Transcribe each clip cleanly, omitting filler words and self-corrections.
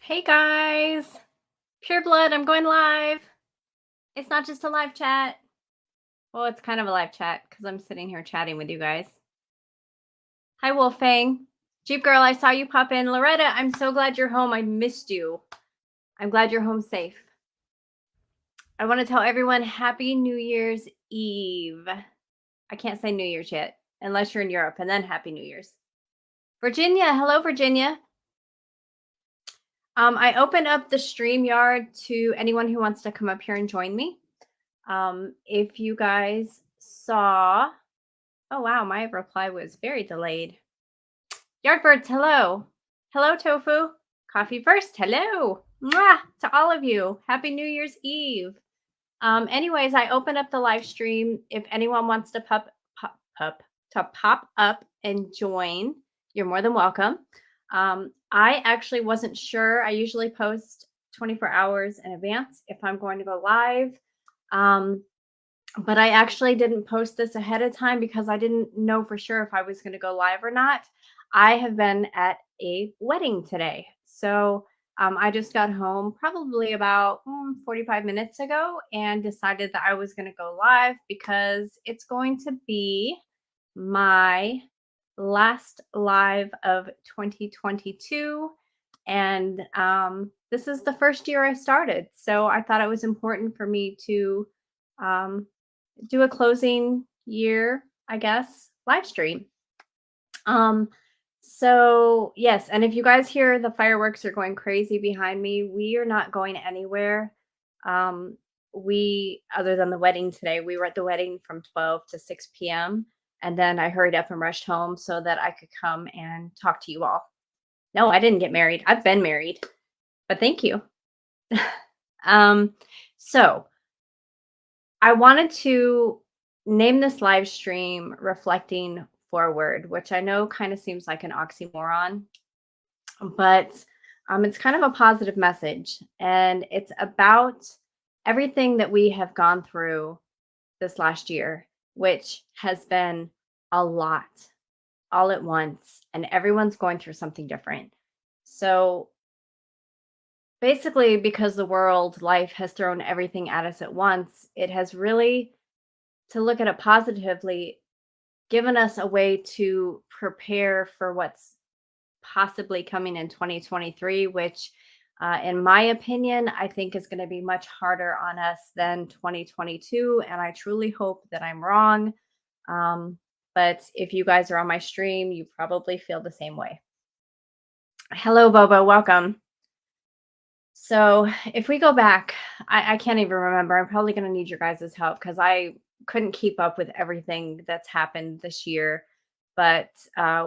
Hey guys, Pure Blood, I'm going live. It's not just a live chat. Well, it's kind of a live chat because I'm sitting here chatting with you guys. Hi, Wolfang. Jeep Girl, I saw you pop in. Loretta, I'm so glad you're home. I missed you. I'm glad you're home safe. I want to tell everyone Happy New Year's Eve. I can't say New Year's yet, unless you're in Europe, and then Happy New Year's. Virginia, hello, Virginia. I opened up the StreamYard to anyone who wants to come up here and join me. If you guys saw, oh wow, my reply was very delayed. Yardbirds, hello. Hello, Tofu. Coffee first, hello. Mwah, to all of you. Happy New Year's Eve. Anyways, I opened up the live stream. If anyone wants to pop up and join, you're more than welcome. I actually wasn't sure. I usually post 24 hours in advance if I'm going to go live. But I actually didn't post this ahead of time because I didn't know for sure if I was going to go live or not. I have been at a wedding today. So I just got home probably about 45 minutes ago and decided that I was going to go live because it's going to be my last live of 2022. And this is the first year I started. So I thought it was important for me to um, do a closing year, I guess, live stream. So yes, and if you guys hear the fireworks are going crazy behind me, we are not going anywhere. We other than the wedding today, we were at the wedding from 12 to 6 p.m. And then I hurried up and rushed home so that I could come and talk to you all. No, I didn't get married. I've been married, but thank you. um, so I wanted to name this live stream Reflecting Forward, which I know kind of seems like an oxymoron, but it's kind of a positive message. And it's about everything that we have gone through this last year, which has been a lot all at once, and everyone's going through something different. So basically, because the world, life has thrown everything at us at once, it has really, to look at it positively, given us a way to prepare for what's possibly coming in 2023, which, in my opinion, I think is going to be much harder on us than 2022. And I truly hope that I'm wrong. Um, but if you guys are on my stream, you probably feel the same way. Hello, Bobo. Welcome. So if we go back, I can't even remember. I'm probably going to need your guys' help because I couldn't keep up with everything that's happened this year. But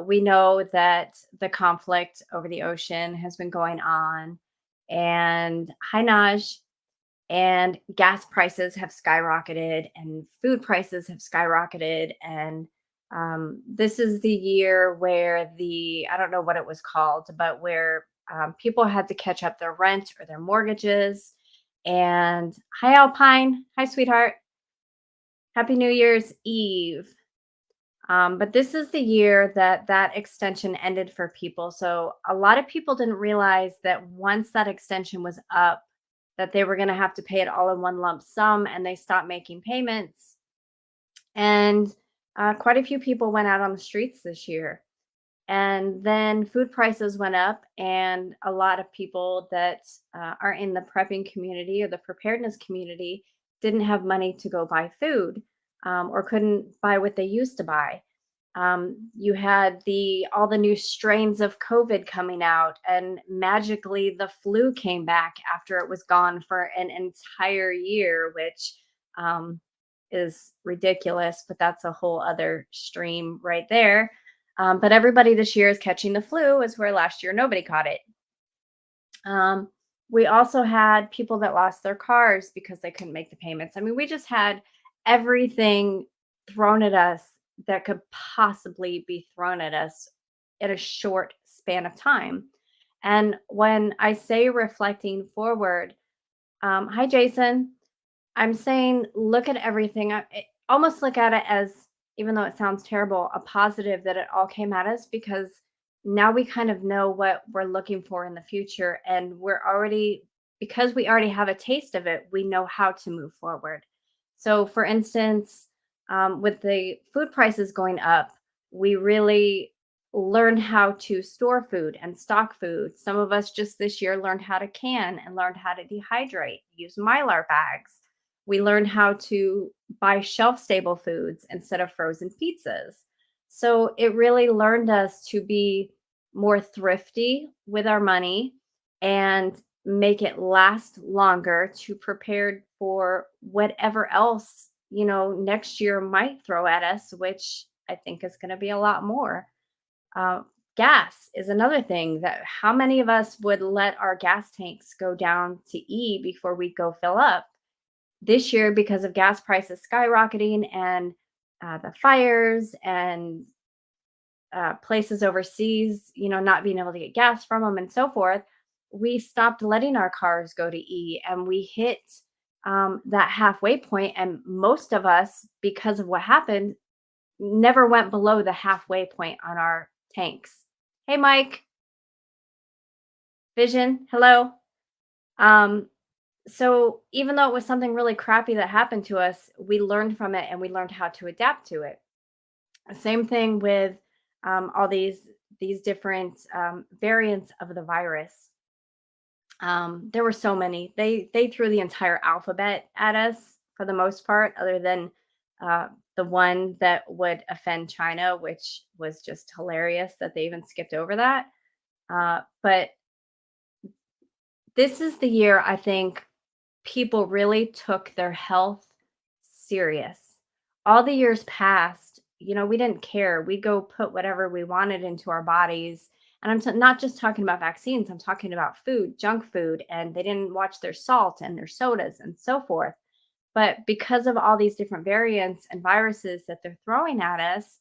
we know that the conflict over the ocean has been going on, and hi Naj, and gas prices have skyrocketed, and food prices have skyrocketed, and this is the year where I don't know what it was called, but where people had to catch up their rent or their mortgages. And hi, Alpine. Hi, sweetheart. Happy New Year's Eve. But this is the year that that extension ended for people. So a lot of people didn't realize that once that extension was up, that they were going to have to pay it all in one lump sum, and they stopped making payments. And quite a few people went out on the streets this year. And then food prices went up, and a lot of people that are in the prepping community or the preparedness community didn't have money to go buy food, or couldn't buy what they used to buy. You had all the new strains of COVID coming out, and magically the flu came back after it was gone for an entire year, which is ridiculous. But that's a whole other stream right there. But everybody this year is catching the flu, as where last year nobody caught it. We also had people that lost their cars because they couldn't make the payments. I mean, we just had everything thrown at us that could possibly be thrown at us in a short span of time. And when I say reflecting forward, hi, Jason, I'm saying look at everything. Almost look at it as, even though it sounds terrible, a positive that it all came at us, because now we kind of know what we're looking for in the future, and we're already, because we already have a taste of it, we know how to move forward. So for instance, with the food prices going up, we really learned how to store food and stock food. Some of us just this year learned how to can and learned how to dehydrate, use mylar bags. We learned how to buy shelf stable foods instead of frozen pizzas. So it really learned us to be more thrifty with our money and make it last longer to prepare for whatever else, next year might throw at us, which I think is going to be a lot more. Uh, Gas is another thing, that how many of us would let our gas tanks go down to E before we go fill up? This year, because of gas prices skyrocketing and the fires and places overseas, not being able to get gas from them and so forth, we stopped letting our cars go to E, and we hit that halfway point. And most of us, because of what happened, never went below the halfway point on our tanks. Hey, Mike, Vision, hello. Um, so even though it was something really crappy that happened to us, we learned from it and we learned how to adapt to it. Same thing with all these different variants of the virus. There were so many. They threw the entire alphabet at us for the most part, other than uh, the one that would offend China, which was just hilarious that they even skipped over that. But this is the year I think people really took their health serious. All the years past, we didn't care. We'd go put whatever we wanted into our bodies. And not just talking about vaccines, I'm talking about food, junk food, and they didn't watch their salt and their sodas and so forth. But because of all these different variants and viruses that they're throwing at us,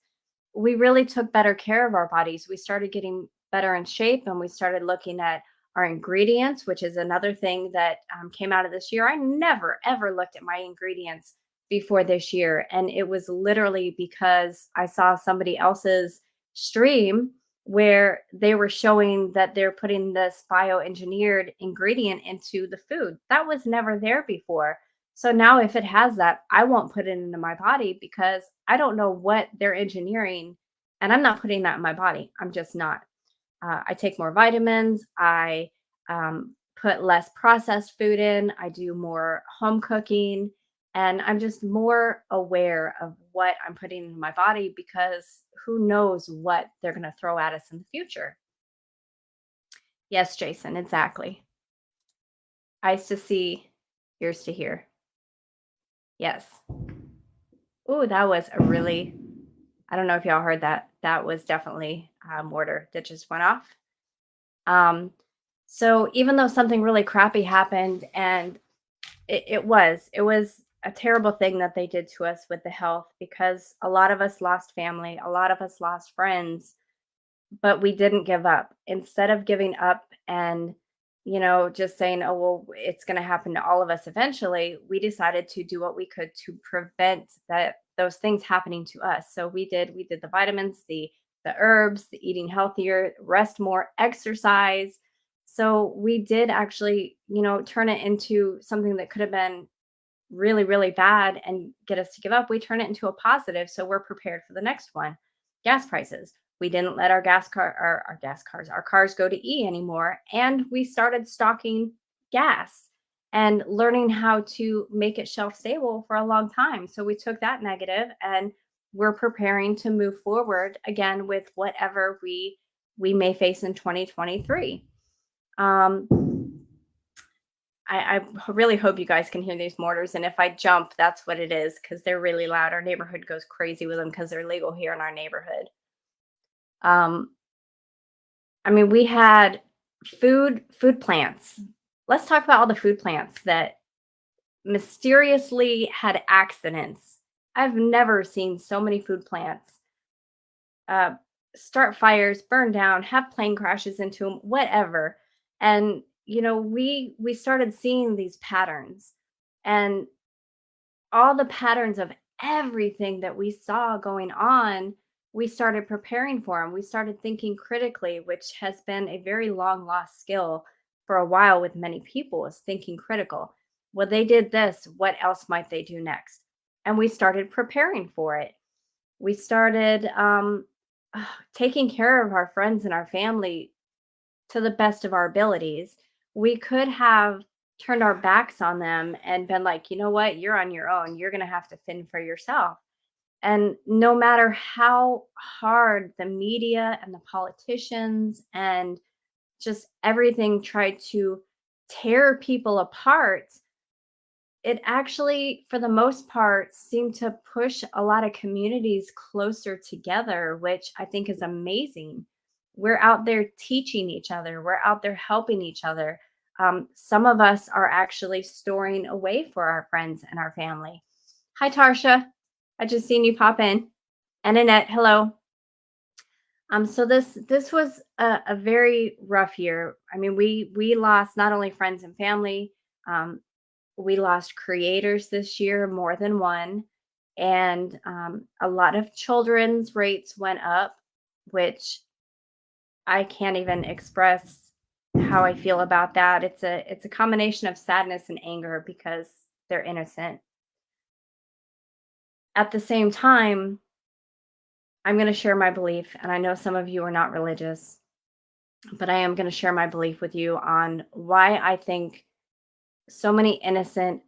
we really took better care of our bodies. We started getting better in shape, and we started looking at our ingredients, which is another thing that came out of this year. I never, ever looked at my ingredients before this year. And it was literally because I saw somebody else's stream where they were showing that they're putting this bioengineered ingredient into the food. That was never there before. So now, if it has that, I won't put it into my body because I don't know what they're engineering, and I'm not putting that in my body. I'm just not. I take more vitamins. I put less processed food in. I do more home cooking, and I'm just more aware of what I'm putting in my body because who knows what they're going to throw at us in the future. Yes, Jason, exactly. Eyes to see, ears to hear. Yes. Oh, that was a really, I don't know if y'all heard that. That was definitely a mortar that just went off. Um, so even though something really crappy happened, and it was a terrible thing that they did to us with the health, because a lot of us lost family, a lot of us lost friends, but we didn't give up. Instead of giving up and, just saying, oh, well, it's going to happen to all of us eventually, we decided to do what we could to prevent those things happening to us. So we did the vitamins, the herbs, the eating healthier, rest more, exercise. So we did actually, turn it into something that could have been really, really bad and get us to give up. We turn it into a positive, so we're prepared for the next one. Gas prices. We didn't let our cars go to E anymore, and we started stocking gas and learning how to make it shelf stable for a long time. So we took that negative, and we're preparing to move forward again with whatever we may face in 2023. Um, I really hope you guys can hear these mortars. And if I jump, that's what it is, because they're really loud. Our neighborhood goes crazy with them because they're legal here in our neighborhood. Um, I mean, we had food plants. Let's talk about all the food plants that mysteriously had accidents. I've never seen so many food plants uh, start fires, burn down, have plane crashes into them, whatever. And we started seeing these patterns, and all the patterns of everything that we saw going on. we started preparing for them. We started thinking critically, which has been a very long lost skill for a while with many people, is thinking critical. Well, they did this. What else might they do next? And we started preparing for it. We started taking care of our friends and our family to the best of our abilities. We could have turned our backs on them and been like, you know what, you're on your own. You're going to have to fend for yourself. And no matter how hard the media and the politicians and just everything tried to tear people apart, it actually, for the most part, seemed to push a lot of communities closer together, which I think is amazing. We're out there teaching each other, we're out there helping each other. Some of us are actually storing away for our friends and our family. Hi, Tarsha. I just seen you pop in. And Annette, hello. So this was a very rough year. I mean, we lost not only friends and family, um, we lost creators this year, more than one, and a lot of children's rates went up, which I can't even express how I feel about that. It's a combination of sadness and anger because they're innocent. At the same time, I'm going to share my belief, and I know some of you are not religious, but I am going to share my belief with you on why I think so many innocent,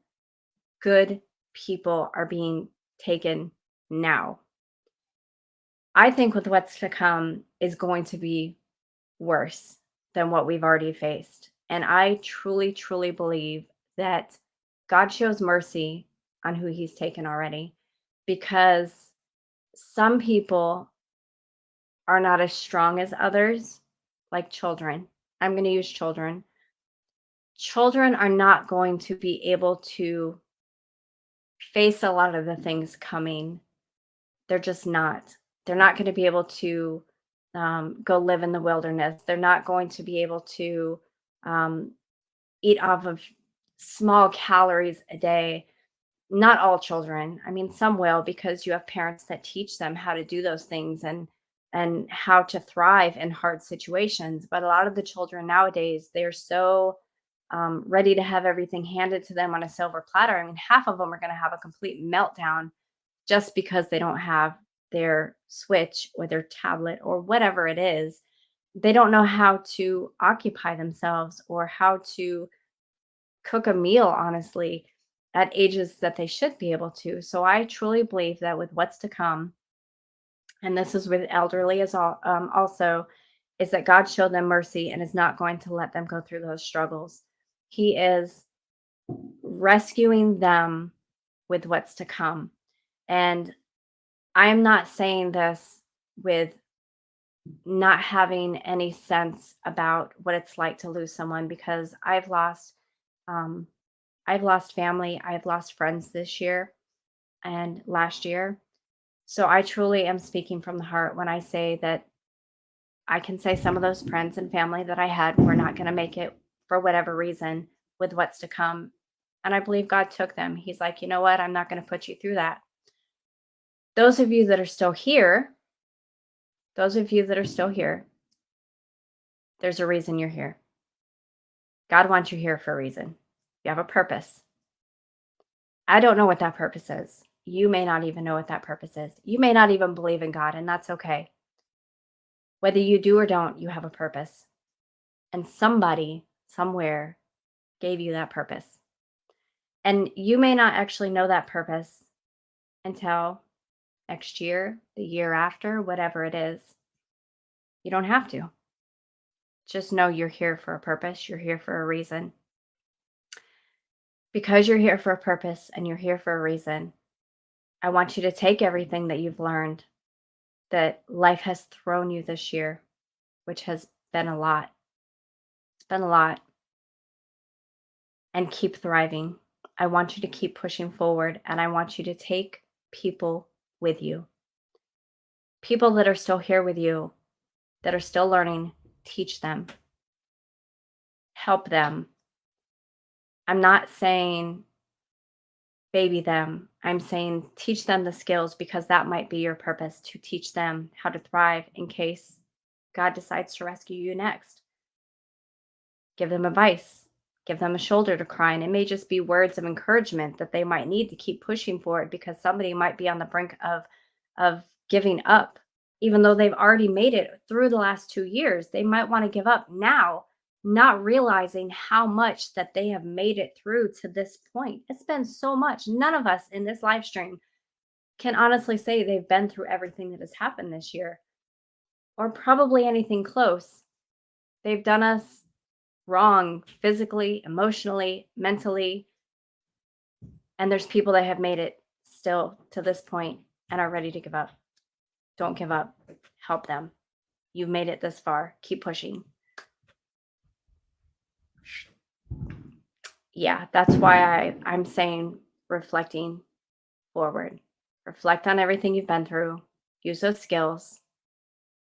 good people are being taken now. I think with what's to come is going to be worse than what we've already faced. And I truly, truly believe that God shows mercy on who he's taken already, because some people are not as strong as others, like children. I'm going to use children. Children are not going to be able to face a lot of the things coming. They're just not. They're not going to be able to go live in the wilderness. They're not going to be able to um, eat off of small calories a day. Not all children. I mean, some will, because you have parents that teach them how to do those things and how to thrive in hard situations. But a lot of the children nowadays, they're so ready to have everything handed to them on a silver platter. I mean, half of them are going to have a complete meltdown just because they don't have their Switch or their tablet or whatever it is. They don't know how to occupy themselves or how to cook a meal, honestly, at ages that they should be able to. So I truly believe that with what's to come, and this is with elderly as also, is that God showed them mercy and is not going to let them go through those struggles. He is rescuing them with what's to come. And I'm not saying this with not having any sense about what it's like to lose someone, because um I've lost family, I've lost friends this year and last year. So I truly am speaking from the heart when I say that I can say some of those friends and family that I had were not going to make it for whatever reason with what's to come. And I believe God took them. He's like, you know what? I'm not going to put you through that. Those of you that are still here, those of you that are still here, there's a reason you're here. God wants you here for a reason. You have a purpose. I don't know what that purpose is. You may not even know what that purpose is. You may not even believe in God, and that's okay. Whether you do or don't, you have a purpose. And somebody, somewhere, gave you that purpose. And you may not actually know that purpose until next year, the year after, whatever it is. You don't have to. Just know you're here for a purpose. You're here for a reason. Because you're here for a purpose and you're here for a reason, I want you to take everything that you've learned, that life has thrown you this year, which has been a lot. It's been a lot. And keep thriving. I want you to keep pushing forward, and I want you to take people with you. People that are still here with you, that are still learning, teach them, help them. I'm not saying baby them. I'm saying teach them the skills because that might be your purpose to teach them how to thrive in case God decides to rescue you next. Give them advice, give them a shoulder to cry on. It may just be words of encouragement that they might need to keep pushing forward because somebody might be on the brink of giving up. Even though they've already made it through the last 2 years, they might want to give up now, not realizing how much that they have made it through to this point. It's been so much. None of us in this live stream can honestly say they've been through everything that has happened this year or probably anything close. They've done us wrong physically, emotionally, mentally, and there's people that have made it still to this point and are ready to give up. Don't give up. Help them. You've made it this far. Keep pushing. Yeah, that's why I'm saying reflecting forward. Reflect on everything you've been through. Use those skills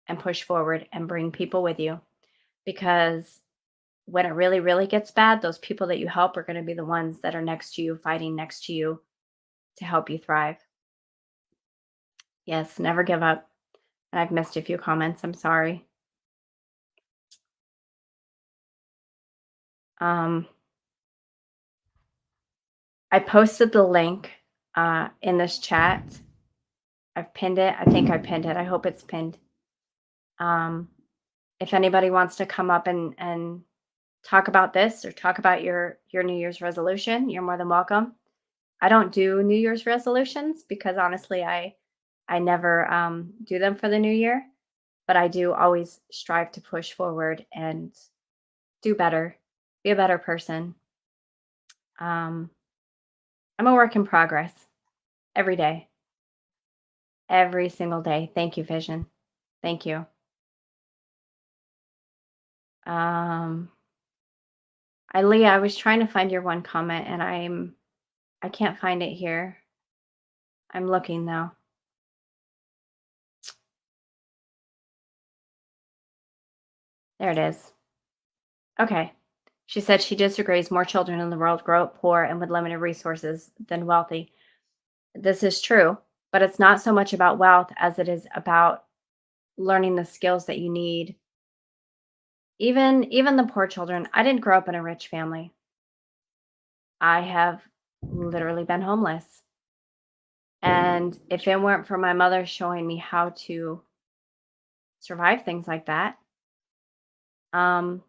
and push forward and bring people with you because when it really, really gets bad, those people that you help are going to be the ones that are next to you, fighting next to you to help you thrive. Yes, never give up. And I've missed a few comments. I'm sorry. Um, I posted the link in this chat. I've pinned it. I think I pinned it. I hope it's pinned. Um, if anybody wants to come up and talk about this or talk about your New Year's resolution, you're more than welcome. I don't do New Year's resolutions because honestly, I never do them for the new year, but I do always strive to push forward and do better, be a better person. Um, I'm a work in progress every day, every single day. Thank you, Vision. Thank you. Um, Leah, I was trying to find your one comment and I can't find it here. I'm looking though. There it is. Okay. She said she disagrees more children in the world grow up poor and with limited resources than wealthy. This is true, but it's not so much about wealth as it is about learning the skills that you need. Even the poor children, I didn't grow up in a rich family. I have literally been homeless. And if it weren't for my mother showing me how to survive things like that, um,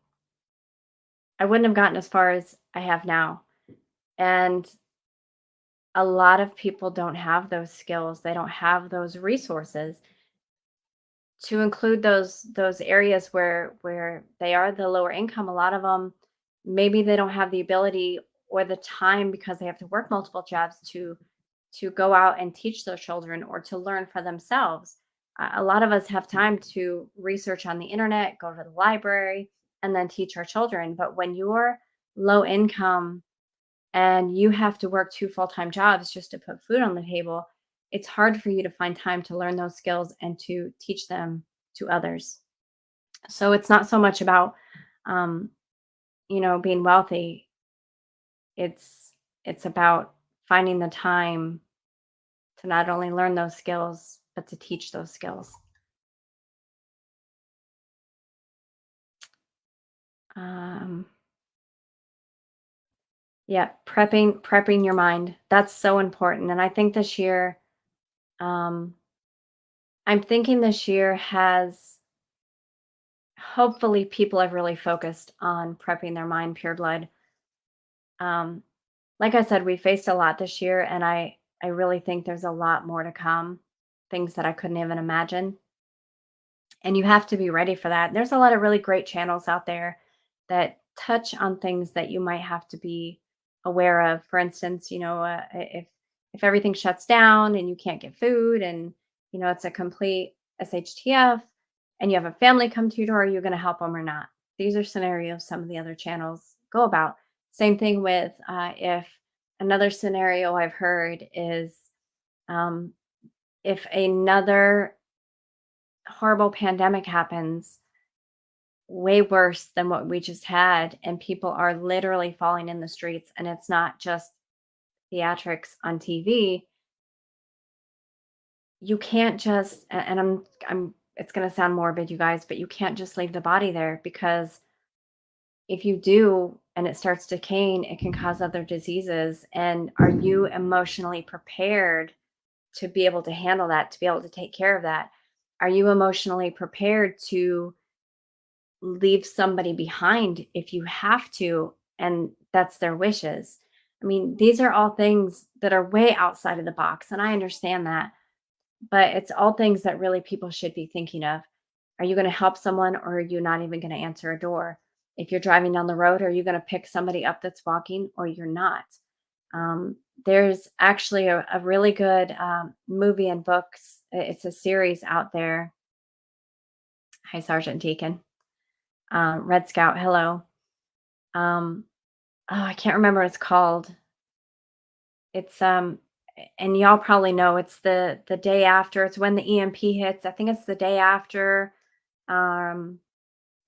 I wouldn't have gotten as far as I have now. And a lot of people don't have those skills. They don't have those resources to include those areas where they are the lower income. A lot of them maybe they don't have the ability or the time because they have to work multiple jobs to go out and teach their children or to learn for themselves. A lot of us have time to research on the internet, go to the library, and then teach our children. But when you're low income and you have to work two full-time jobs just to put food on the table, it's hard for you to find time to learn those skills and to teach them to others. So it's not so much about um, being wealthy. It's about finding the time to not only learn those skills, but to teach those skills. Um, yeah, prepping your mind. That's so important. And I think this year, um, I'm thinking this year has hopefully people have really focused on prepping their mind, pure blood. Um, like I said, we faced a lot this year, and I really think there's a lot more to come, things that I couldn't even imagine. And you have to be ready for that. There's a lot of really great channels out there that touch on things that you might have to be aware of. For instance, if everything shuts down and you can't get food, and it's a complete SHTF, and you have a family come to your door, are you going to help them or not? These are scenarios some of the other channels go about. Same thing with if another scenario I've heard is um, if another horrible pandemic happens, way worse than what we just had, and people are literally falling in the streets, and it's not just theatrics on TV, you can't just and I'm it's going to sound morbid, you guys, but you can't just leave the body there, because if you do and it starts decaying, it can cause other diseases. And are you emotionally prepared to be able to handle that, to be able to take care of that? Are you emotionally prepared to leave somebody behind if you have to, and that's their wishes? I mean, these are all things that are way outside of the box, and I understand that, but it's all things that really people should be thinking of. Are you going to help someone, or are you not even going to answer a door? If you're driving down the road, are you going to pick somebody up that's walking, or you're not? There's actually a really good movie and books. It's a series out there. Hi, Sergeant Deacon. Red Scout, hello. Um, oh, I can't remember what it's called. It's and y'all probably know, it's the day after. It's when the EMP hits. I think it's the day after, um,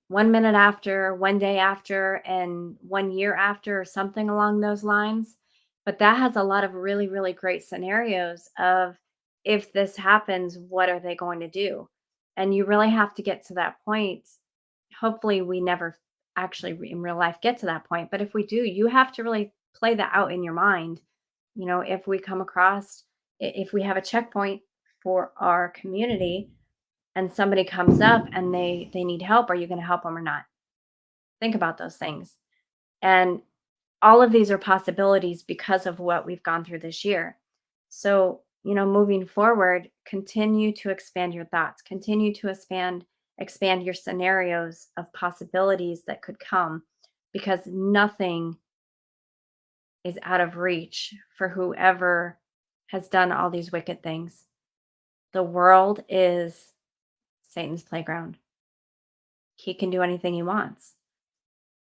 1 minute after, 1 day after, and 1 year after, or something along those lines. But that has a lot of really, really great scenarios of, if this happens, what are they going to do? And you really have to get to that point. Hopefully, we never actually in real life get to that point. But if we do, you have to really play that out in your mind. If we come across, if we have a checkpoint for our community, and somebody comes up and they need help, are you going to help them or not? Think about those things. And all of these are possibilities because of what we've gone through this year. So, moving forward, continue to expand your thoughts, continue to expand your scenarios of possibilities that could come, because nothing is out of reach for whoever has done all these wicked things. The world is Satan's playground. He can do anything he wants.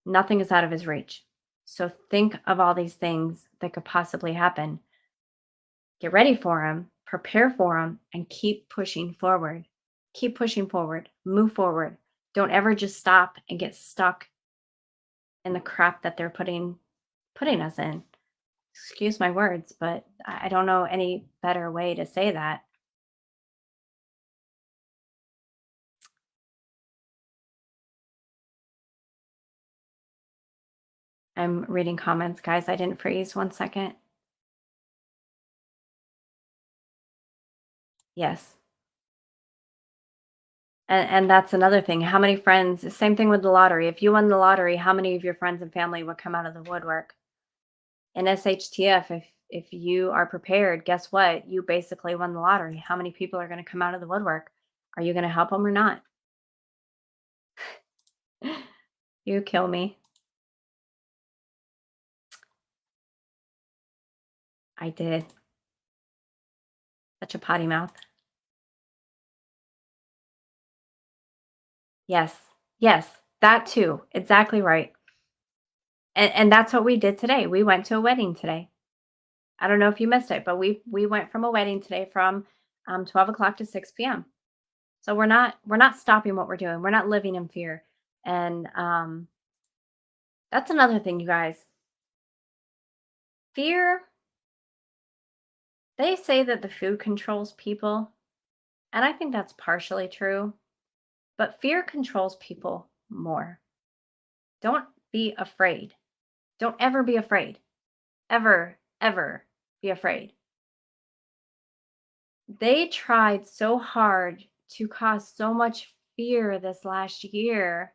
Nothing is out of his reach. So think of all these things that could possibly happen. Get ready for them, prepare for them, and keep pushing forward. Keep pushing forward, move forward. Don't ever just stop and get stuck in the crap that they're putting us in. Excuse my words, but I don't know any better way to say that. I'm reading comments, guys. I didn't freeze. 1 second. Yes. And that's another thing. How many friends, same thing with the lottery. If you won the lottery, how many of your friends and family would come out of the woodwork? In SHTF, if you are prepared, guess what? You basically won the lottery. How many people are going to come out of the woodwork? Are you going to help them or not? You kill me. I did. Such a potty mouth. Yes. Yes. That too. Exactly right. And that's what we did today. We went to a wedding today. I don't know if you missed it, but we went from a wedding today from 12 o'clock to 6 p.m. So we're not stopping what we're doing. We're not living in fear. And that's another thing, you guys. Fear, they say that the food controls people, and I think that's partially true, but fear controls people more. Don't be afraid. Don't ever be afraid. Ever, ever be afraid. They tried so hard to cause so much fear this last year,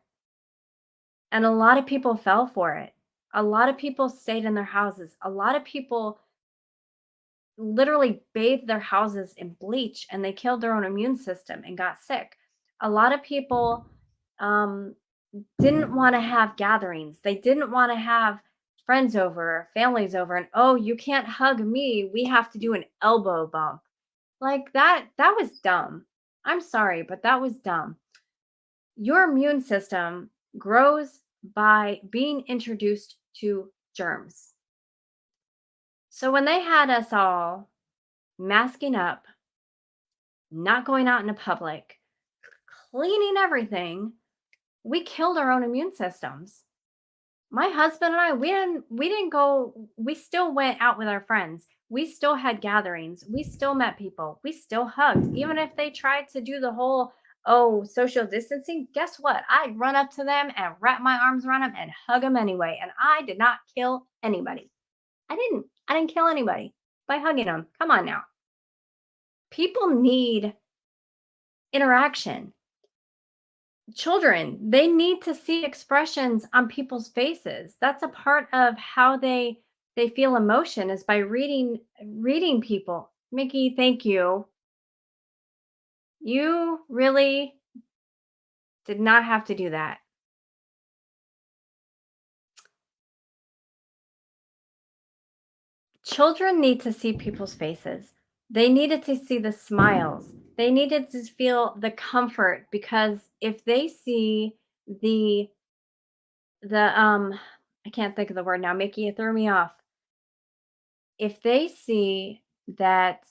and a lot of people fell for it. A lot of people stayed in their houses. A lot of people literally bathed their houses in bleach, and they killed their own immune system and got sick. A lot of people um, didn't want to have gatherings. They didn't want to have friends over or families over, and oh, you can't hug me. We have to do an elbow bump. Like that was dumb. I'm sorry, but that was dumb. Your immune system grows by being introduced to germs. So when they had us all masking up, not going out into public, cleaning everything, we killed our own immune systems. My husband and I, we didn't go, we still went out with our friends. We still had gatherings. We still met people. We still hugged. Even if they tried to do the whole, oh, social distancing, guess what? I'd run up to them and wrap my arms around them and hug them anyway. And I did not kill anybody. I didn't. I didn't kill anybody by hugging them. Come on now. People need interaction. Children, they need to see expressions on people's faces. That's a part of how they feel emotion is by reading people. Mickey, thank you. You really did not have to do that. Children need to see people's faces. They needed to see the smiles. They needed to feel the comfort because if they see the the I can't think of the word now, Mickey, it threw me off. If they see that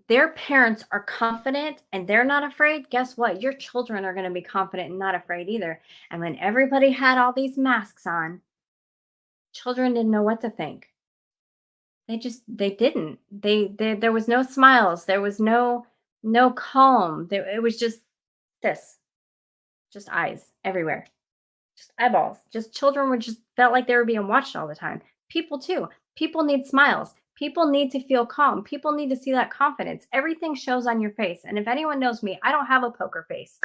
their parents are confident and they're not afraid, guess what? Your children are going to be confident and not afraid either. And when everybody had all these masks on, children didn't know what to think. They didn't. They there was no smiles. There was no calm. It was just this, just eyes everywhere. Just eyeballs. Just children were just felt like they were being watched all the time. People too. People need smiles. People need to feel calm. People need to see that confidence. Everything shows on your face. And if anyone knows me, I don't have a poker face.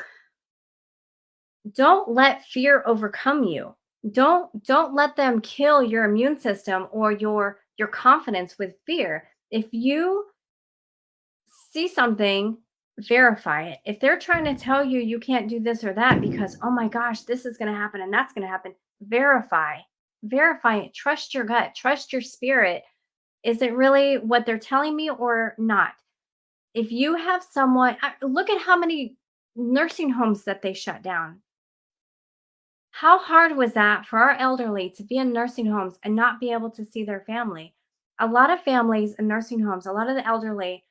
Don't let fear overcome you. Don't let them kill your immune system or your confidence with fear. If you see something, verify it. If they're trying to tell you you can't do this or that because, oh my gosh, this is going to happen and that's going to happen, verify. Verify it. Trust your gut. Trust your spirit. Is it really what they're telling me or not? If you have someone, look at how many nursing homes that they shut down. How hard was that for our elderly to be in nursing homes and not be able to see their family? A lot of families in nursing homes, a lot of the elderly,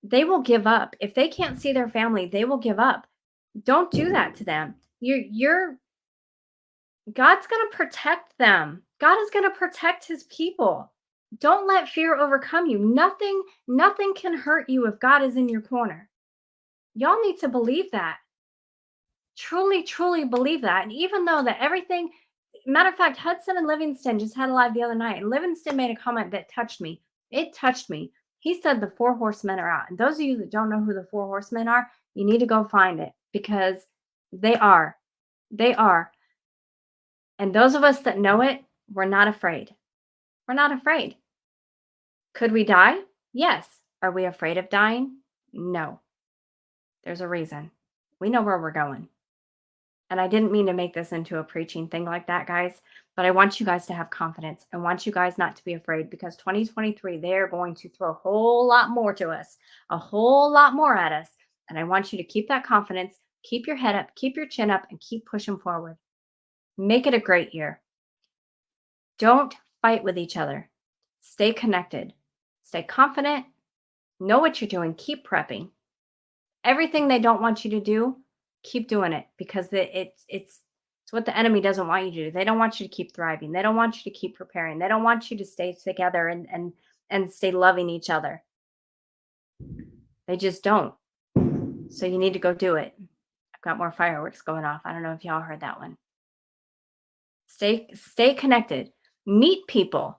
they will give up. If they can't see their family, they will give up. Don't do that to them. You're God's going to protect them. God is going to protect his people. Don't let fear overcome you. Nothing can hurt you if God is in your corner. Y'all need to believe that. Truly believe that. And even though that everything, matter of fact, Hudson and Livingston just had a live the other night, and Livingston made a comment that touched me. It touched me. He said the four horsemen are out. And those of you that don't know who the four horsemen are, you need to go find it because they are. They are. And those of us that know it, we're not afraid. We're not afraid. Could we die? Yes. Are we afraid of dying? No. There's a reason. We know where we're going. And I didn't mean to make this into a preaching thing like that, guys, but I want you guys to have confidence. I want you guys not to be afraid because 2023, they're going to throw a whole lot more to us, a whole lot more at us. And I want you to keep that confidence, keep your head up, keep your chin up, and keep pushing forward. Make it a great year. Don't fight with each other. Stay connected. Stay confident. Know what you're doing. Keep prepping. Everything they don't want you to do, keep doing it because it's what the enemy doesn't want you to do. They don't want you to keep thriving. They don't want you to keep preparing. They don't want you to stay together and stay loving each other. They just don't. So you need to go do it. I've got more fireworks going off. I don't know if y'all heard that one. Stay connected. Meet people.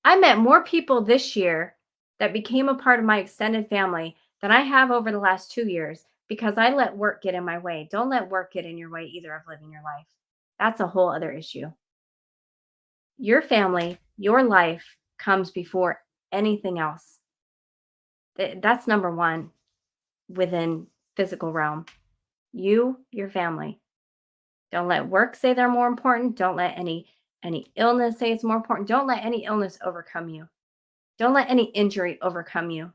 I met more people this year that became a part of my extended family than I have over the last 2 years because I let work get in my way. Don't let work get in your way either of living your life. That's a whole other issue. Your family, your life comes before anything else. That's number one within physical realm. You, your family. Don't let work say they're more important. Don't let any illness say it's more important. Don't let any illness overcome you. Don't let any injury overcome you.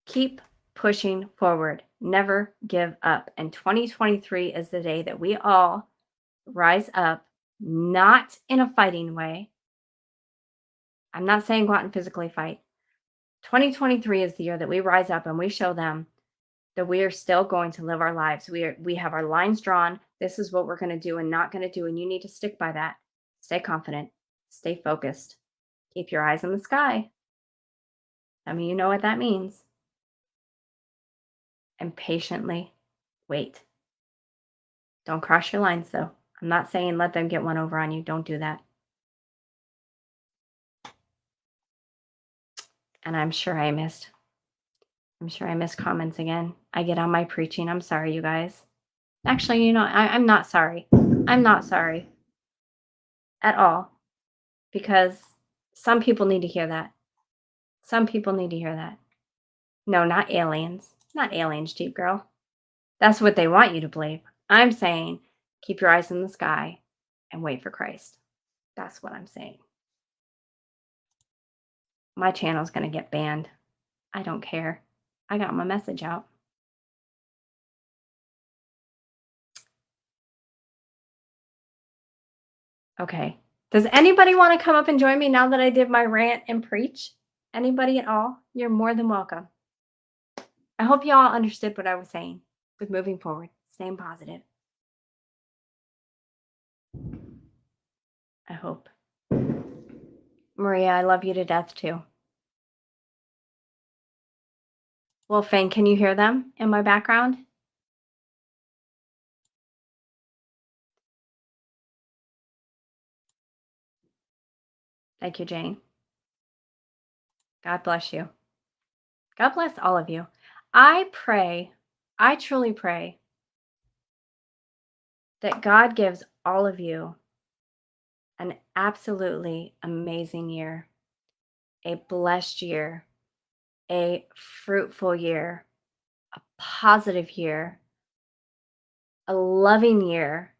Keep pushing forward. Never give up. And 2023 is the day that we all rise up, not in a fighting way. I'm not saying go out and physically fight. 2023 is the year that we rise up and we show them that we are still going to live our lives. We have our lines drawn. This is what we're going to do and not going to do. And you need to stick by that. Stay confident. Stay focused. Keep your eyes in the sky. I mean, you know what that means. And patiently wait. Don't cross your lines, though. I'm not saying let them get one over on you. Don't do that. And I'm sure I missed comments again. I get on my preaching. I'm sorry, you guys. Actually, I'm not sorry. I'm not sorry at all, because some people need to hear that. Some people need to hear that. No, not aliens. Not aliens, Jeep Girl. That's what they want you to believe. I'm saying keep your eyes in the sky and wait for Christ. That's what I'm saying. My channel's going to get banned. I don't care. I got my message out. Okay. Does anybody want to come up and join me now that I did my rant and preach? Anybody at all? You're more than welcome. I hope you all understood what I was saying with moving forward, staying positive. I hope. Maria, I love you to death too. Wolfang, can you hear them in my background? Thank you, Jane. God bless you. God bless all of you. I truly pray that God gives all of you an absolutely amazing year, a blessed year, a fruitful year, a positive year, a loving year.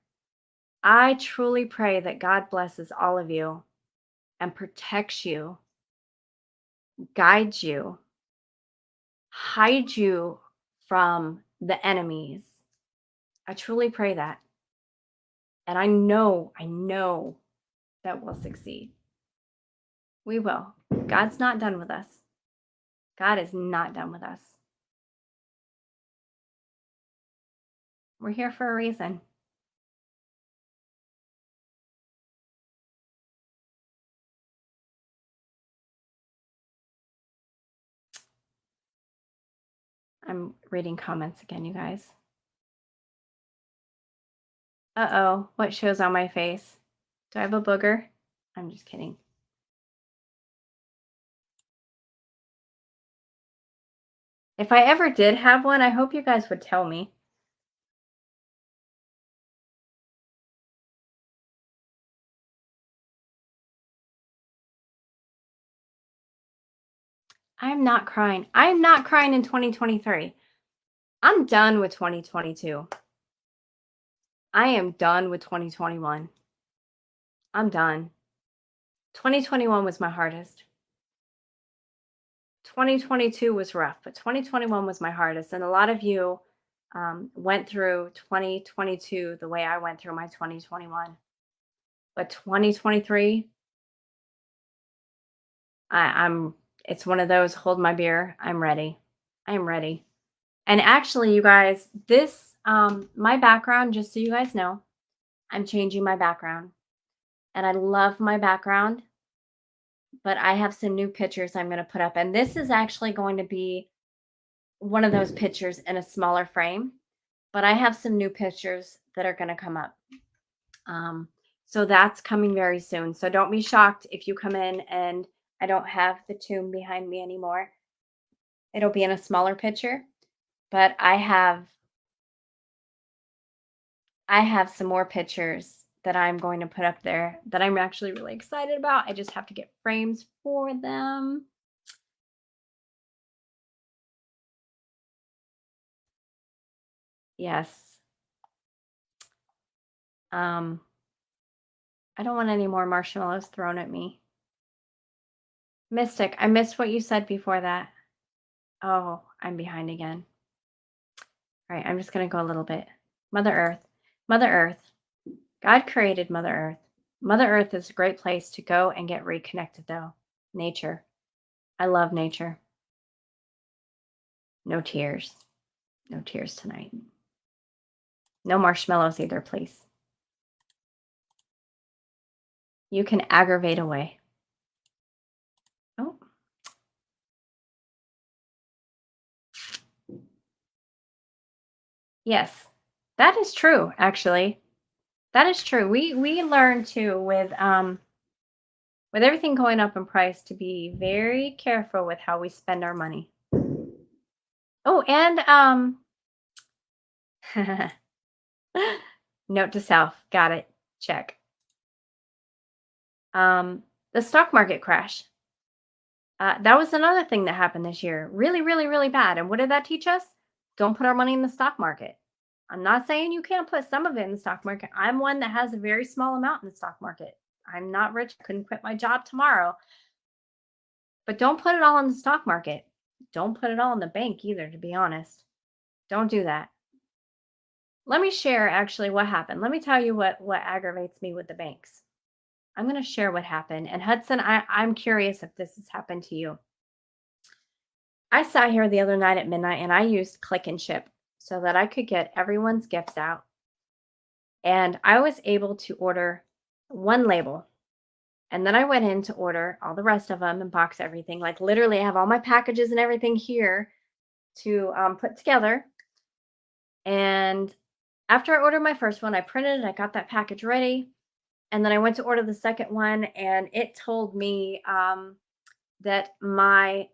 I truly pray that God blesses all of you and protects you, guides you, hides you from the enemies. I truly pray that. And I know that we'll succeed. We will. God's not done with us. God is not done with us. We're here for a reason. I'm reading comments again, you guys. Uh-oh, what shows on my face? Do I have a booger? I'm just kidding. If I ever did have one, I hope you guys would tell me. I'm not crying. I'm not crying in 2023. I'm done with 2022. I am done with 2021. I'm done. 2021 was my hardest. 2022 was rough, but 2021 was my hardest. And a lot of you went through 2022 the way I went through my 2021. But 2023, it's one of those, hold my beer. I'm ready. I'm ready. And actually, you guys, this, my background, just so you guys know, I'm changing my background. And I love my background, but I have some new pictures I'm going to put up. And this is actually going to be one of those pictures in a smaller frame, but I have some new pictures that are going to come up. So that's coming very soon. So don't be shocked if you come in and I don't have the tomb behind me anymore. It'll be in a smaller picture, but I have some more pictures that I'm going to put up there that I'm actually really excited about. I just have to get frames for them. Yes. I don't want any more marshmallows thrown at me. Mystic, I missed what you said before that. Oh, I'm behind again. All right, I'm just going to go a little bit. Mother Earth. Mother Earth. God created Mother Earth. Mother Earth is a great place to go and get reconnected, though. Nature. I love nature. No tears. No tears tonight. No marshmallows either, please. You can aggravate away. Oh, yes. That is true, actually. That is true. We learn too with everything going up in price to be very careful with how we spend our money. Oh, and note to self. Got it. Check. Um the stock market crash. That was another thing that happened this year. Really, really, really bad. And what did that teach us? Don't put our money in the stock market. I'm not saying you can't put some of it in the stock market. I'm one that has a very small amount in the stock market. I'm not rich. Couldn't quit my job tomorrow. But don't put it all in the stock market. Don't put it all in the bank either, to be honest. Don't do that. Let me share actually what happened. Let me tell you what aggravates me with the banks. I'm going to share what happened. And Hudson, I'm curious if this has happened to you. I sat here the other night at midnight and I used Click and Ship so that I could get everyone's gifts out. And I was able to order one label. And then I went in to order all the rest of them and box everything. Like literally, I have all my packages and everything here to put together. And after I ordered my first one, I printed it, I got that package ready. And then I went to order the second one, and it told me that my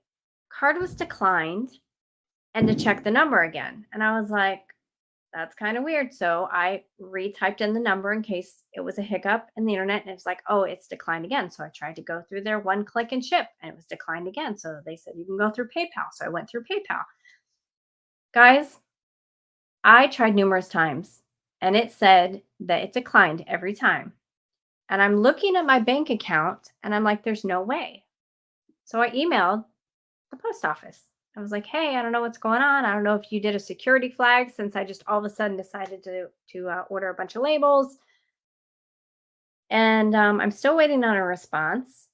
card was declined and to check the number again. And I was like, that's kind of weird. So I retyped in the number in case it was a hiccup in the internet. And it was like, oh, it's declined again. So I tried to go through their one click and ship and it was declined again. So they said, you can go through PayPal. So I went through PayPal. Guys, I tried numerous times and it said that it declined every time. And I'm looking at my bank account and I'm like, there's no way. So I emailed the post office. I was like, "Hey, I don't know what's going on. I don't know if you did a security flag since I just all of a sudden decided to order a bunch of labels." And I'm still waiting on a response.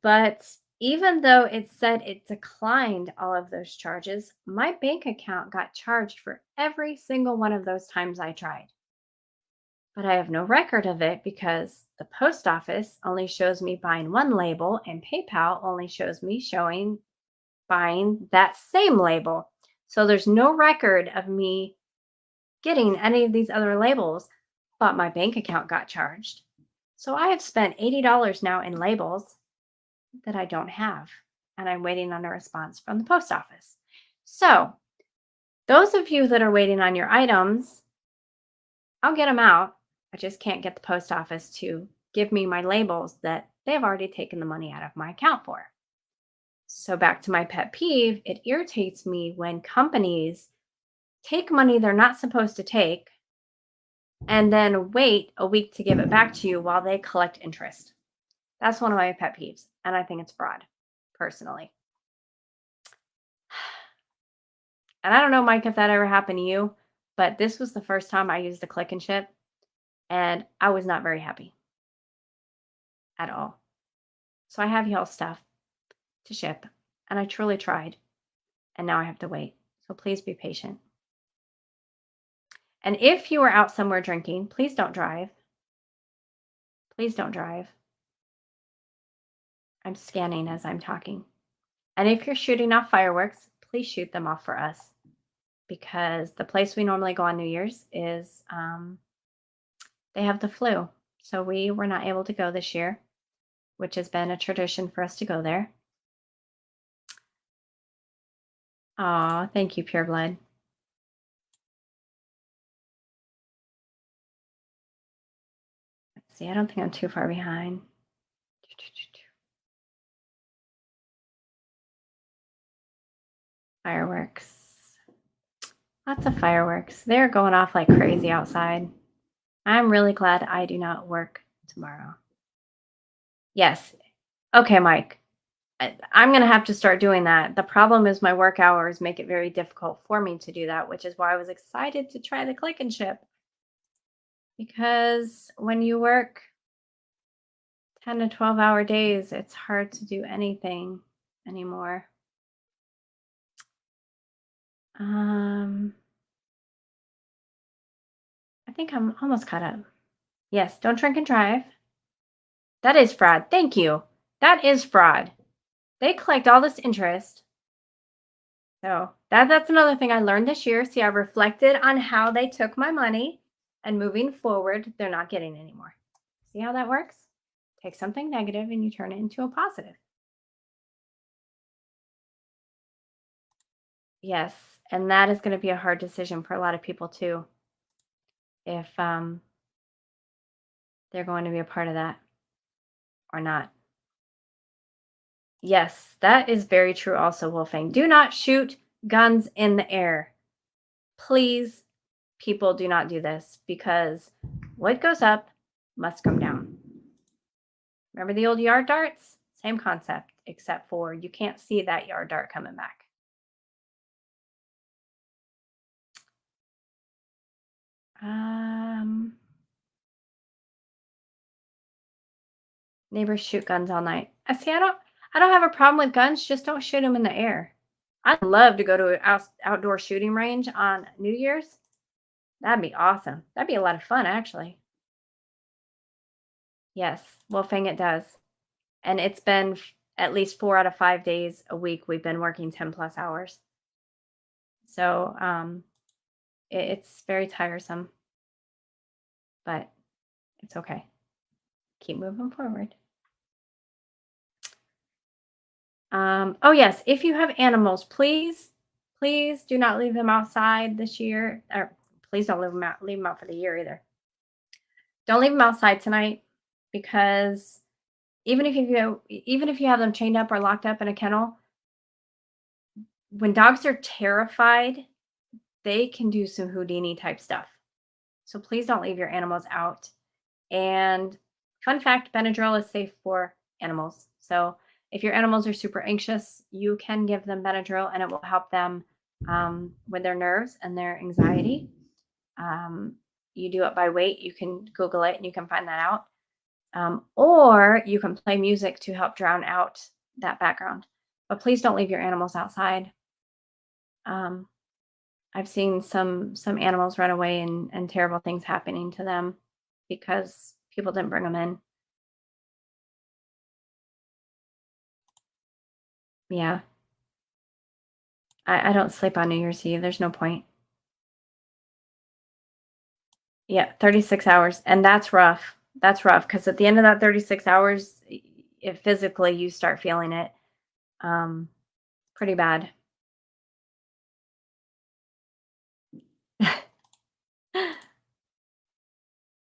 But even though it said it declined all of those charges, my bank account got charged for every single one of those times I tried. But I have no record of it because the post office only shows me buying one label and PayPal only shows me showing buying that same label. So there's no record of me getting any of these other labels, but my bank account got charged. So I have spent $80 now in labels that I don't have, and I'm waiting on a response from the post office. So, those of you that are waiting on your items, I'll get them out. I just can't get the post office to give me my labels that they've already taken the money out of my account for. So, back to my pet peeve, it irritates me when companies take money they're not supposed to take and then wait a week to give it back to you while they collect interest. That's one of my pet peeves. And I think it's fraud, personally. And I don't know, Mike, if that ever happened to you, but this was the first time I used the click and ship, and I was not very happy at all. So I have y'all stuff to ship, and I truly tried, and now I have to wait. So please be patient. And if you are out somewhere drinking, please don't drive. Please don't drive. I'm scanning as I'm talking. And if you're shooting off fireworks, please shoot them off for us because the place we normally go on New Year's is they have the flu. So we were not able to go this year, which has been a tradition for us to go there. Aw, thank you, Pure Blood. Let's see, I don't think I'm too far behind. Fireworks. Lots of fireworks. They're going off like crazy outside. I'm really glad I do not work tomorrow. Yes. Okay, Mike. I'm going to have to start doing that. The problem is my work hours make it very difficult for me to do that, which is why I was excited to try the click and ship. Because when you work 10 to 12-hour days, it's hard to do anything anymore. Um, think I'm almost caught up. Yes, don't drink and drive. That is fraud. Thank you. That is fraud. They collect all this interest. So that's another thing I learned this year. See, I reflected on how they took my money, and moving forward, they're not getting any more. See how that works? Take something negative and you turn it into a positive. Yes, and that is going to be a hard decision for a lot of people too, if they're going to be a part of that or not. Yes, that is very true also, Wolfang. Do not shoot guns in the air. Please, people, do not do this because what goes up must come down. Remember the old yard darts? Same concept, except for you can't see that yard dart coming back. Um, Neighbors shoot guns all night. I see. I don't have a problem with guns. Just don't shoot them in the air. I'd love to go to an outdoor shooting range on New Year's. That'd be awesome. That'd be a lot of fun, actually. Yes, Wolfang, it does. And it's been at least 4 out of 5 days a week. We've been working 10+ hours. So it's very tiresome, but it's okay. Keep moving forward. Oh yes, if you have animals, please do not leave them outside this year, or please don't leave them out for the year either. Don't leave them outside tonight because even if you have them chained up or locked up in a kennel, when dogs are terrified, they can do some Houdini type stuff. So please don't leave your animals out. And fun fact, Benadryl is safe for animals. So if your animals are super anxious, you can give them Benadryl and it will help them with their nerves and their anxiety. You do it by weight. You can Google it and you can find that out. Or you can play music to help drown out that background. But please don't leave your animals outside. Um, I've seen some animals run away and terrible things happening to them because people didn't bring them in. Yeah. I don't sleep on New Year's Eve. There's no point. Yeah, 36 hours. And that's rough. That's rough because at the end of that 36 hours, if physically you start feeling it um, pretty bad.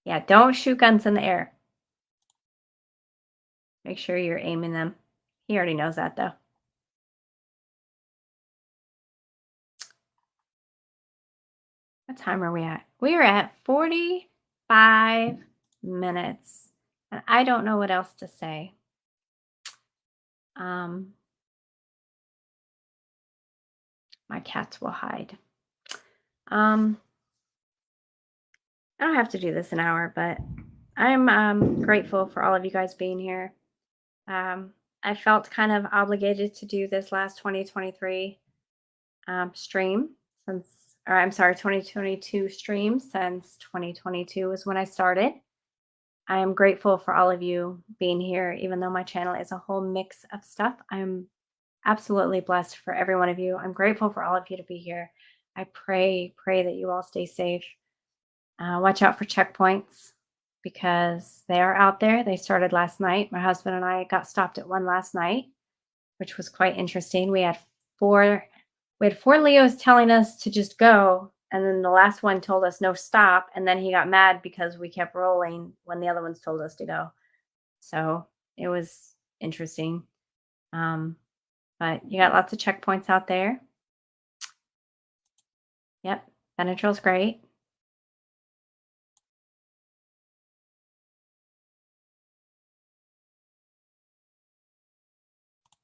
Yeah, don't shoot guns in the air. Make sure you're aiming them. He already knows that though. What time are we at? We are at 45 minutes. And I don't know what else to say. Um, my cats will hide. Um, I don't have to do this an hour, but I'm grateful for all of you guys being here. Um, I felt kind of obligated to do this last 2023 stream since, or I'm sorry, 2022 stream since 2022 was when I started. I am grateful for all of you being here, even though my channel is a whole mix of stuff. I'm absolutely blessed for every one of you. I'm grateful for all of you to be here. I pray that you all stay safe. Watch out for checkpoints because they are out there. They started last night. My husband and I got stopped at one last night, which was quite interesting. Four we had four Leos telling us to just go, and then the last one told us no, stop, and then he got mad because we kept rolling when the other ones told us to go. So it was interesting. Um, but you got lots of checkpoints out there. Yep, Benadryl's great.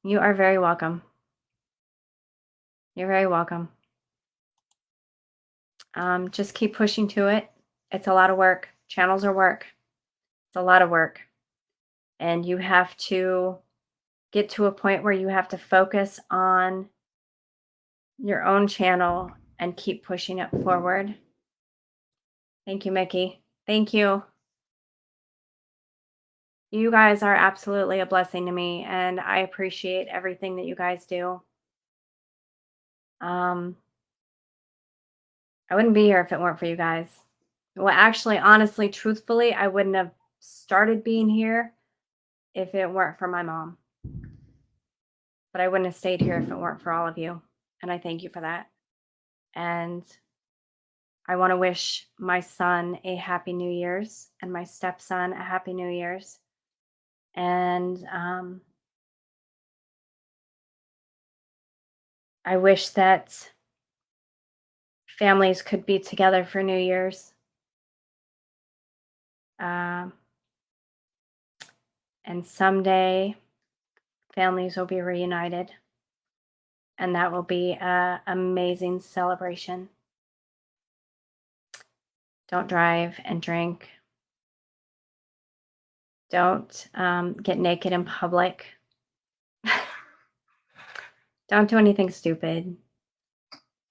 You are very welcome. You're very welcome. Just keep pushing to it. It's a lot of work. Channels are work. It's a lot of work. And you have to get to a point where you have to focus on your own channel and keep pushing it forward. Thank you, Mickey. Thank you. You guys are absolutely a blessing to me, and I appreciate everything that you guys do. Um, I wouldn't be here if it weren't for you guys. Well, actually, honestly, truthfully, I wouldn't have started being here if it weren't for my mom. But I wouldn't have stayed here if it weren't for all of you. And I thank you for that. And I want to wish my son a happy New Year's and my stepson a happy New Year's. And I wish that families could be together for New Year's. Um, and someday families will be reunited. And that will be an amazing celebration. Don't drive and drink. Don't get naked in public. Don't do anything stupid.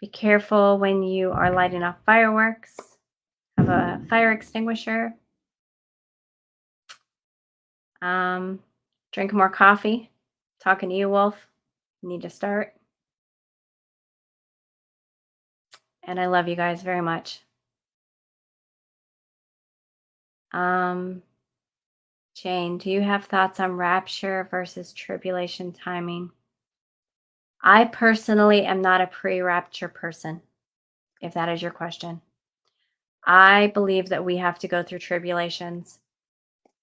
Be careful when you are lighting off fireworks. Have a fire extinguisher. Drink more coffee. Talking to you, Wolf. You need to start. And I love you guys very much. Jane, do you have thoughts on rapture versus tribulation timing? I personally am not a pre-rapture person, if that is your question. I believe that we have to go through tribulations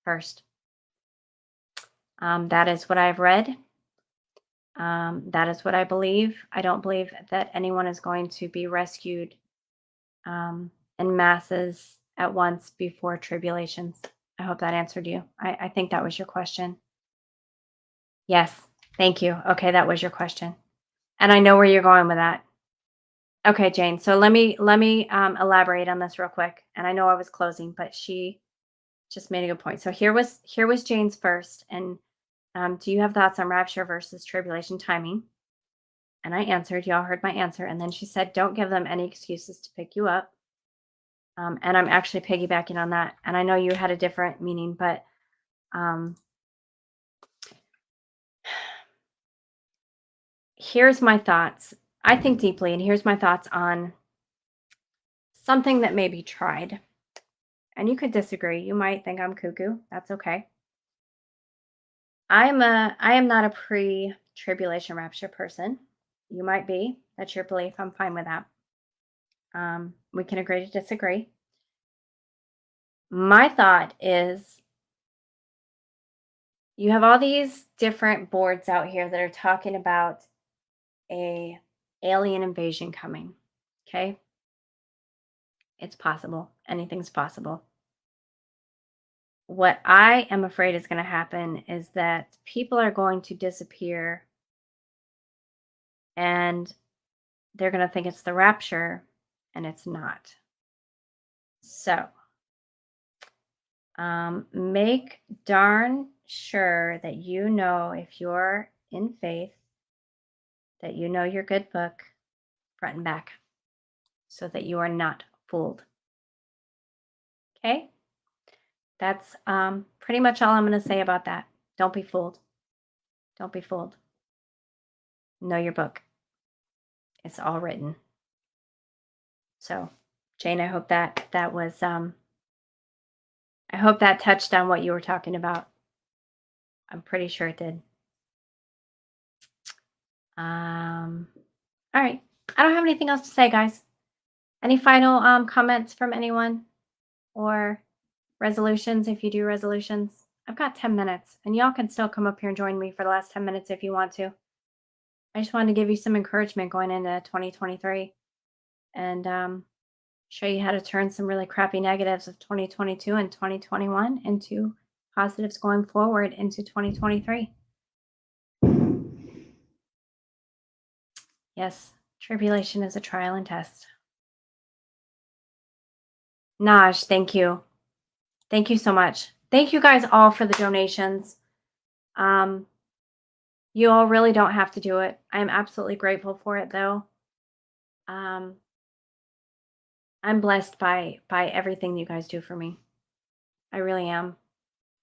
first. That is what I've read. That is what I believe. I don't believe that anyone is going to be rescued in masses at once before tribulations. I hope that answered you. I think that was your question. Yes. Thank you. Okay, that was your question. And I know where you're going with that. Okay, Jane. So let me elaborate on this real quick. And I know I was closing, but she just made a good point. So here was Jane's first. And do you have thoughts on rapture versus tribulation timing? And I answered. Y'all heard my answer. And then she said, don't give them any excuses to pick you up. And I'm actually piggybacking on that. And I know you had a different meaning, but here's my thoughts. I think deeply, and here's my thoughts on something that may be tried. And you could disagree. You might think I'm cuckoo. That's okay. I am not a pre-tribulation rapture person. You might be. That's your belief. I'm fine with that. We can agree to disagree. My thought is you have all these different boards out here that are talking about a alien invasion coming. Okay? It's possible. Anything's possible. What I am afraid is going to happen is that people are going to disappear and they're going to think it's the rapture and it's not. So, make darn sure that you know if you're in faith, that you know your good book front and back so that you are not fooled. Okay? That's pretty much all I'm going to say about that. Don't be fooled. Don't be fooled. Know your book. It's all written. So, Jane, I hope that was I hope that touched on what you were talking about. I'm pretty sure it did. All right. I don't have anything else to say, guys. Any final comments from anyone or resolutions if you do resolutions? I've got 10 minutes and y'all can still come up here and join me for the last 10 minutes if you want to. I just wanted to give you some encouragement going into 2023 and show you how to turn some really crappy negatives of 2022 and 2021 into positives going forward into 2023. Yes, tribulation is a trial and test. Naj, thank you. Thank you so much. Thank you guys all for the donations. You all really don't have to do it. I am absolutely grateful for it though. I'm blessed by everything you guys do for me. I really am.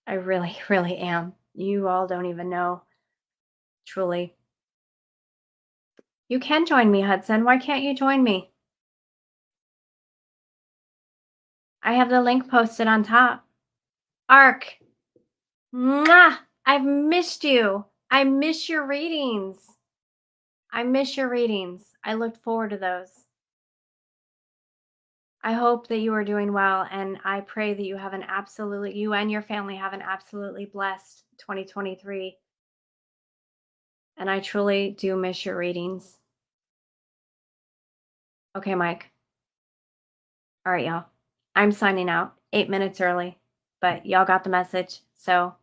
I really, really am. You all don't even know, truly. You can join me, Hudson. Why can't you join me? I have the link posted on top. Ark, mwah! I've missed you. I miss your readings. I miss your readings. I look forward to those. I hope that you are doing well, and I pray that you and your family have an absolutely blessed 2023. And I truly do miss your readings. Okay, Mike. All right, y'all. I'm signing out 8 minutes early, but y'all got the message. So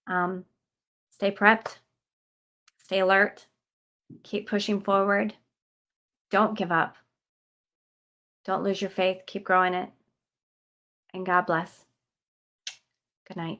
um, stay prepped, stay alert, keep pushing forward. Don't give up. Don't lose your faith. Keep growing it. And God bless. Good night.